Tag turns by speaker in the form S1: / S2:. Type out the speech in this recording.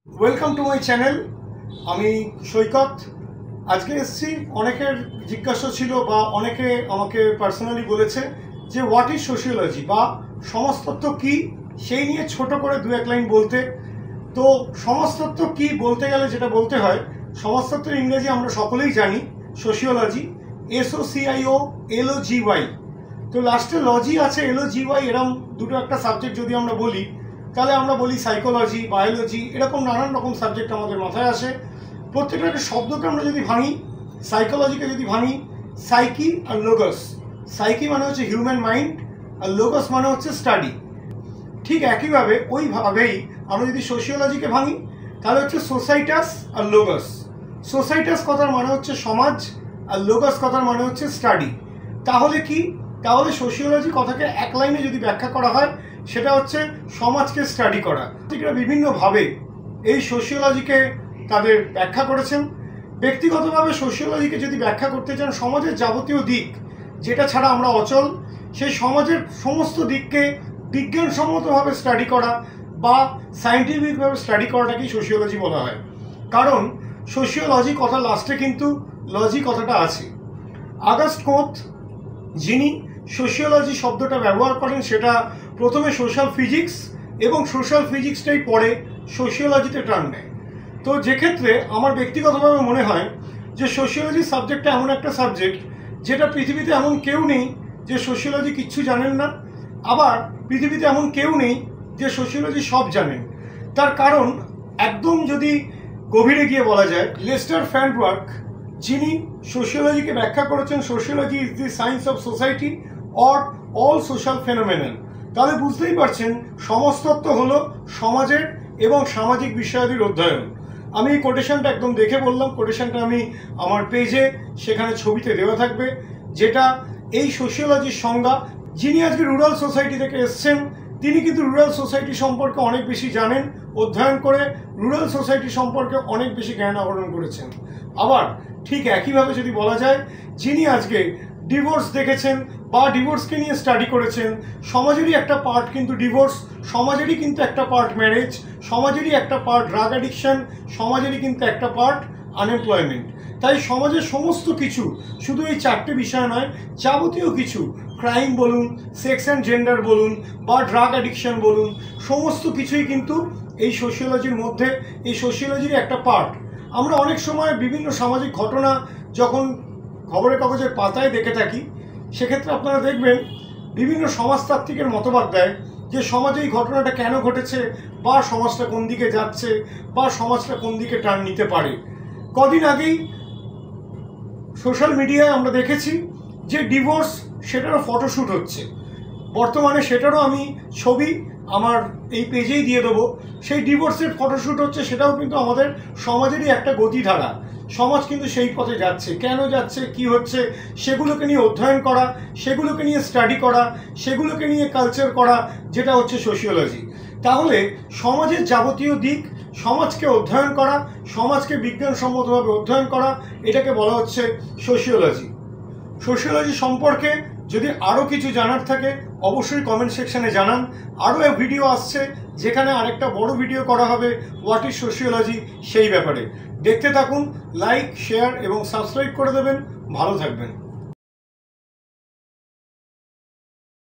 S1: Welcome to my channel. আমি সৈকত। আজকে এসেছি, অনেকের জিজ্ঞাসা ছিল বা অনেকে আমাকে পার্সোনালি বলেছে যে হোয়াট ইজ সোশিওলজি বা সমাজতত্ত্ব কী, সেই নিয়ে ছোট করে দু এক লাইন বলতে। তো সমাজতত্ত্ব কী বলতে গেলে যেটা বলতে হয়, সমাজতত্ত্বের ইংরেজি আমরা সকলেই জানি সোশিওলজি, SOCIOLOGY। তো লাস্টে লজি আছে, LOGY, এরকম দুটো একটা সাবজেক্ট যদি আমরা বলি তাহলে আমরা বলি সাইকোলজি, বায়োলজি, এরকম নানান রকম সাবজেক্ট আমাদের মাথায় আসে। প্রত্যেকটা একটা শব্দকে আমরা যদি ভাঙি, সাইকোলজিকে যদি ভাঙি, সাইকি আর লোগস। সাইকি মানে হচ্ছে হিউম্যান মাইন্ড আর লোগস মানে হচ্ছে স্টাডি। ঠিক একইভাবে ওইভাবেই আমরা যদি সোশিওলজিকে ভাঙি তাহলে হচ্ছে সোসাইটাস আর লোগস। সোসাইটাস কথার মানে হচ্ছে সমাজ আর লোগস কথার মানে হচ্ছে স্টাডি। তাহলে কি? তাহলে সোশিওলজি কথাকে এক লাইনে যদি ব্যাখ্যা করা হয় সেটা হচ্ছে সমাজকে স্টাডি করা। ঠিক বিভিন্নভাবে এই সোশিওলজিকে তাদের ব্যাখ্যা করেছেন। ব্যক্তিগতভাবে সোশিওলজিকে যদি ব্যাখ্যা করতে চান, সমাজের যাবতীয় দিক যেটা ছাড়া আমরা অচল, সেই সমাজের সমস্ত দিককে বিজ্ঞানসম্মতভাবে স্টাডি করা বা সায়েন্টিফিকভাবে স্টাডি করাটাকেই সোশিওলজি বলা হয়। কারণ সোশিওলজি কথা লাস্টে কিন্তু লজি কথাটা আছে। অগাস্ট কোঁৎ যিনি সোশিওলজি শব্দটা ব্যবহার করেন, সেটা প্রথমে সোশ্যাল ফিজিক্স এবং সোশ্যাল ফিজিক্সটাই পরে সোশিওলজিতে টার্ন নেয়। তো যেক্ষেত্রে আমার ব্যক্তিগতভাবে মনে হয় যে সোশিওলজি সাবজেক্টটা এমন একটা সাবজেক্ট যেটা পৃথিবীতে এমন কেউ নেই যে সোশিওলজি কিচ্ছু জানেন না, আবার পৃথিবীতে এমন কেউ নেই যে সোশিওলজি সব জানেন। তার কারণ একদম যদি গভীরে গিয়ে বলা যায়, লেস্টার ফ্যানবার্গ যিনি সোশিওলজিকে ব্যাখ্যা করেছেন sociology is the science of society or all social phenomenon, তাহলে বুঝতেই পারছেন সমাজতত্ত্ব হলো সমাজের এবং সামাজিক বিষয়াদির অধ্যয়ন। আমি এই কোটেশনটা একদম দেখে বললাম, কোটেশনটা আমি আমার পেজে সেখানে ছবিতে দেওয়া থাকবে, যেটা এই সোশিওলজির সংজ্ঞা। যিনি আজকে রুরাল সোসাইটি থেকে এসছেন তিনি কিন্তু রুরাল সোসাইটি সম্পর্কে অনেক বেশি জানেন, অধ্যয়ন করে রুরাল সোসাইটি সম্পর্কে অনেক বেশি জ্ঞান আহরণ করেছেন। আবার ঠিক একইভাবে যদি বলা যায়, যিনি আজকে ডিভোর্স দেখেছেন বা ডিভোর্সকে নিয়ে স্টাডি করেছেন, সমাজেরই একটা পার্ট কিন্তু ডিভোর্স, সমাজেরই কিন্তু একটা পার্ট ম্যারেজ, সমাজেরই একটা পার্ট ড্রাগ অ্যাডিকশন, সমাজেরই কিন্তু একটা পার্ট আনএমপ্লয়মেন্ট। তাই সমাজের সমস্ত কিছু, শুধু এই চারটে বিষয় নয়, যাবতীয় কিছু, ক্রাইম বলুন, সেক্স অ্যান্ড জেন্ডার বলুন বা ড্রাগ অ্যাডিকশন বলুন, সমস্ত কিছুই কিন্তু এই সোশিওলজির মধ্যে, এই সোশিওলজির একটা পার্ট। আমরা অনেক সময় বিভিন্ন সামাজিক ঘটনা যখন খবরের কাগজের পাতায় দেখে থাকি, সেক্ষেত্রে আপনারা দেখবেন বিভিন্ন সমাজতাত্ত্বিকের মতবাদ দেয় যে সমাজে এই ঘটনাটা কেন ঘটেছে বা সমাজটা কোন দিকে যাচ্ছে বা সমাজটা কোন দিকে টার্ন নিতে পারে। কদিন আগেই সোশ্যাল মিডিয়ায় আমরা দেখেছি যে ডিভোর্স, সেটারও ফটোশ্যুট হচ্ছে। বর্তমানে সেটারও আমি ছবি আমার এই পেজেই দিয়ে দেবো। সেই ডিভোর্সের ফটোশ্যুট হচ্ছে, সেটাও কিন্তু আমাদের সমাজেরই একটা গতিধারা। সমাজ কিন্তু সেই পথে যাচ্ছে, কেন যাচ্ছে, কি হচ্ছে, সেগুলোকে নিয়ে অধ্যয়ন করা, সেগুলোকে নিয়ে স্টাডি করা, সেগুলোকে নিয়ে কালচার করা, যেটা হচ্ছে সোশিওলজি। তাহলে সমাজের যাবতীয় দিক, সমাজকে অধ্যয়ন করা, সমাজকে বিজ্ঞানসম্মতভাবে অধ্যয়ন করা, এটাকে বলা হচ্ছে সোশিওলজি। সোশিওলজি সম্পর্কে যদি আরও কিছু জানার থাকে অবশ্যই কমেন্ট সেকশনে জানান। আরও এক ভিডিও আসছে যেখানে আরেকটা বড় ভিডিও করা হবে হোয়াট ইজ সোশিওলজি সেই ব্যাপারে। দেখতে থাকুন, লাইক, শেয়ার এবং সাবস্ক্রাইব করে দেবেন। ভালো থাকবেন।